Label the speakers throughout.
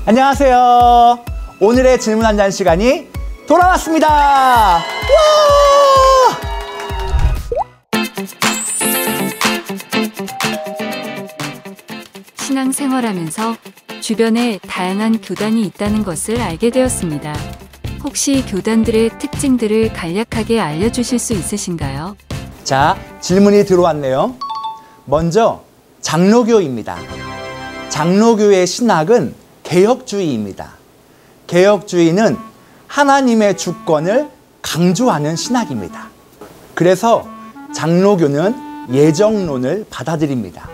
Speaker 1: 안녕하세요. 오늘의 질문 한 잔 시간이 돌아왔습니다. 와!
Speaker 2: 신앙생활하면서 주변에 다양한 교단이 있다는 것을 알게 되었습니다. 혹시 교단들의 특징들을 간략하게 알려주실 수 있으신가요?
Speaker 1: 자, 질문이 들어왔네요. 먼저 장로교입니다. 장로교의 신학은 개혁주의입니다. 개혁주의는 하나님의 주권을 강조하는 신학입니다. 그래서 장로교는 예정론을 받아들입니다.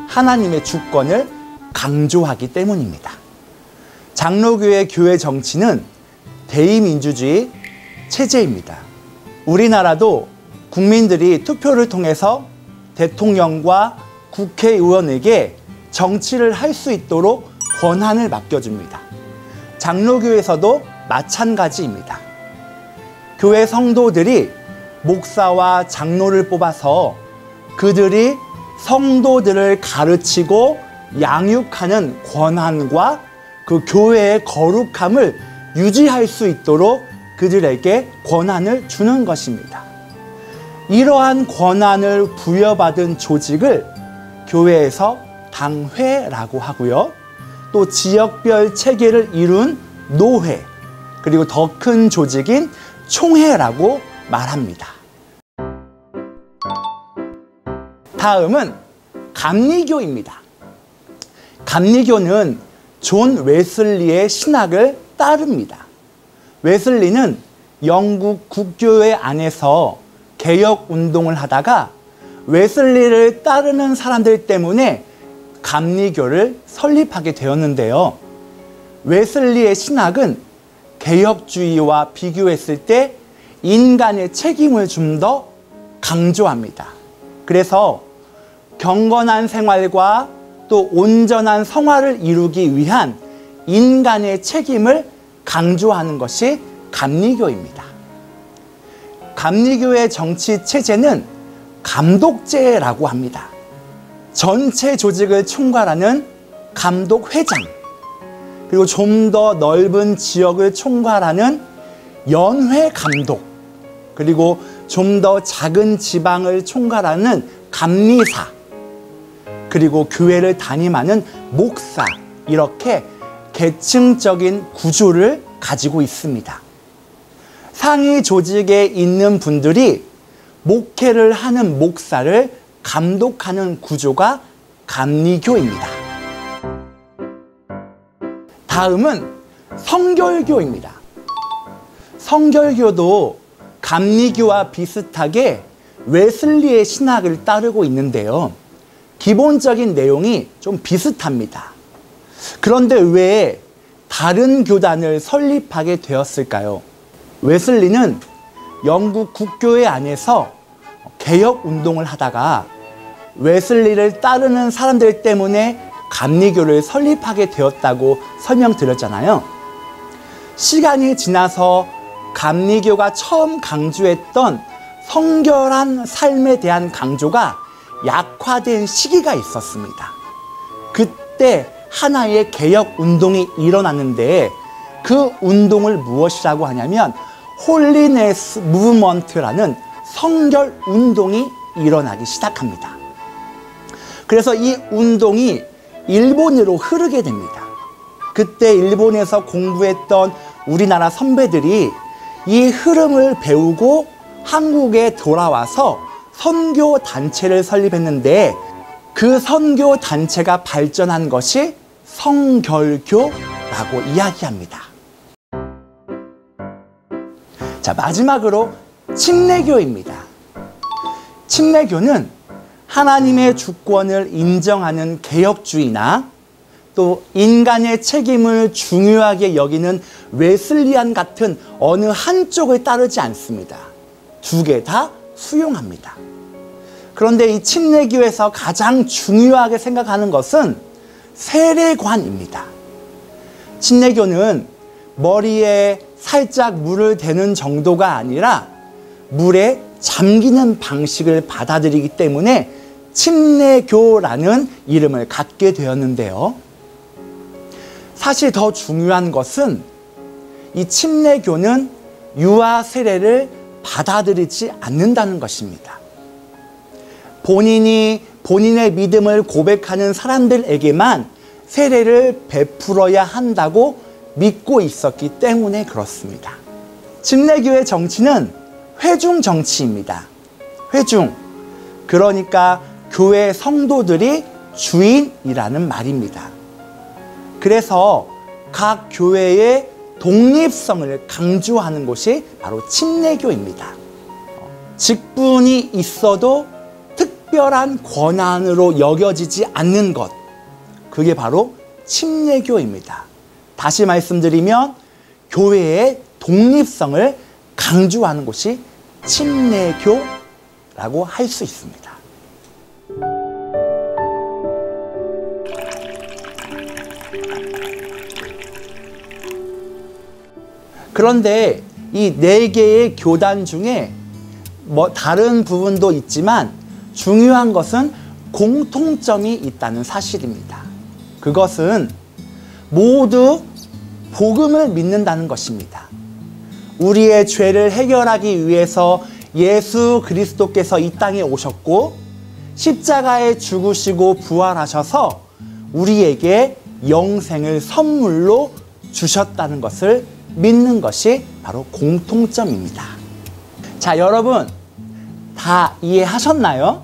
Speaker 1: 하나님의 주권을 강조하기 때문입니다. 장로교의 교회 정치는 대의민주주의 체제입니다. 우리나라도 국민들이 투표를 통해서 대통령과 국회의원에게 정치를 할 수 있도록 권한을 맡겨줍니다. 장로교에서도 마찬가지입니다. 교회 성도들이 목사와 장로를 뽑아서 그들이 성도들을 가르치고 양육하는 권한과 그 교회의 거룩함을 유지할 수 있도록 그들에게 권한을 주는 것입니다. 이러한 권한을 부여받은 조직을 교회에서 당회라고 하고요. 또 지역별 체계를 이룬 노회, 그리고 더 큰 조직인 총회라고 말합니다. 다음은 감리교입니다. 감리교는 존 웨슬리의 신학을 따릅니다. 웨슬리는 영국 국교회 안에서 개혁운동을 하다가 웨슬리를 따르는 사람들 때문에 감리교를 설립하게 되었는데요. 웨슬리의 신학은 개혁주의와 비교했을 때 인간의 책임을 좀 더 강조합니다. 그래서 경건한 생활과 또 온전한 성화를 이루기 위한 인간의 책임을 강조하는 것이 감리교입니다. 감리교의 정치 체제는 감독제라고 합니다. 전체 조직을 총괄하는 감독회장, 그리고 좀 더 넓은 지역을 총괄하는 연회감독, 그리고 좀 더 작은 지방을 총괄하는 감리사, 그리고 교회를 담임하는 목사, 이렇게 계층적인 구조를 가지고 있습니다. 상위 조직에 있는 분들이 목회를 하는 목사를 감독하는 구조가 감리교입니다. 다음은 성결교입니다. 성결교도 감리교와 비슷하게 웨슬리의 신학을 따르고 있는데요. 기본적인 내용이 좀 비슷합니다. 그런데 왜 다른 교단을 설립하게 되었을까요? 웨슬리는 영국 국교회 안에서 개혁운동을 하다가 웨슬리를 따르는 사람들 때문에 감리교를 설립하게 되었다고 설명드렸잖아요. 시간이 지나서 감리교가 처음 강조했던 성결한 삶에 대한 강조가 약화된 시기가 있었습니다. 그때 하나의 개혁운동이 일어났는데 그 운동을 무엇이라고 하냐면 홀리네스 무브먼트라는 성결 운동이 일어나기 시작합니다. 그래서 이 운동이 일본으로 흐르게 됩니다. 그때 일본에서 공부했던 우리나라 선배들이 이 흐름을 배우고 한국에 돌아와서 선교 단체를 설립했는데 그 선교 단체가 발전한 것이 성결교라고 이야기합니다. 자, 마지막으로 침례교입니다. 침례교는 하나님의 주권을 인정하는 개혁주의나 또 인간의 책임을 중요하게 여기는 웨슬리안 같은 어느 한쪽을 따르지 않습니다. 두 개 다 수용합니다. 그런데 이 침례교에서 가장 중요하게 생각하는 것은 세례관입니다. 침례교는 머리에 살짝 물을 대는 정도가 아니라 물에 잠기는 방식을 받아들이기 때문에 침례교라는 이름을 갖게 되었는데요. 사실 더 중요한 것은 이 침례교는 유아 세례를 받아들이지 않는다는 것입니다. 본인이 본인의 믿음을 고백하는 사람들에게만 세례를 베풀어야 한다고 믿고 있었기 때문에 그렇습니다. 침례교의 정치는 회중 정치입니다. 회중. 그러니까 교회 성도들이 주인이라는 말입니다. 그래서 각 교회의 독립성을 강조하는 것이 바로 침례교입니다. 직분이 있어도 특별한 권한으로 여겨지지 않는 것, 그게 바로 침례교입니다. 다시 말씀드리면 교회의 독립성을 강조하는 것이 침례교라고 할 수 있습니다. 그런데 이 4개의 교단 중에 다른 부분도 있지만 중요한 것은 공통점이 있다는 사실입니다. 그것은 모두 복음을 믿는다는 것입니다. 우리의 죄를 해결하기 위해서 예수 그리스도께서 이 땅에 오셨고 십자가에 죽으시고 부활하셔서 우리에게 영생을 선물로 주셨다는 것을 믿는 것이 바로 공통점입니다. 자, 여러분 다 이해하셨나요?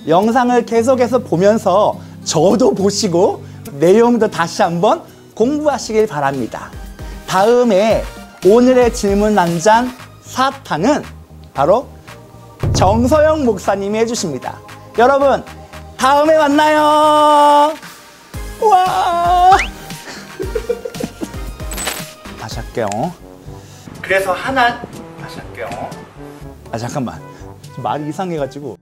Speaker 1: 영상을 계속해서 보면서 저도 보시고 내용도 다시 한번 공부하시길 바랍니다. 다음에 오늘의 질문 남잔 사탕은 바로 정서영 목사님이 해주십니다. 여러분 다음에 만나요. 와. 다시 할게요. 그래서 다시 할게요. 잠깐만 말이 이상해가지고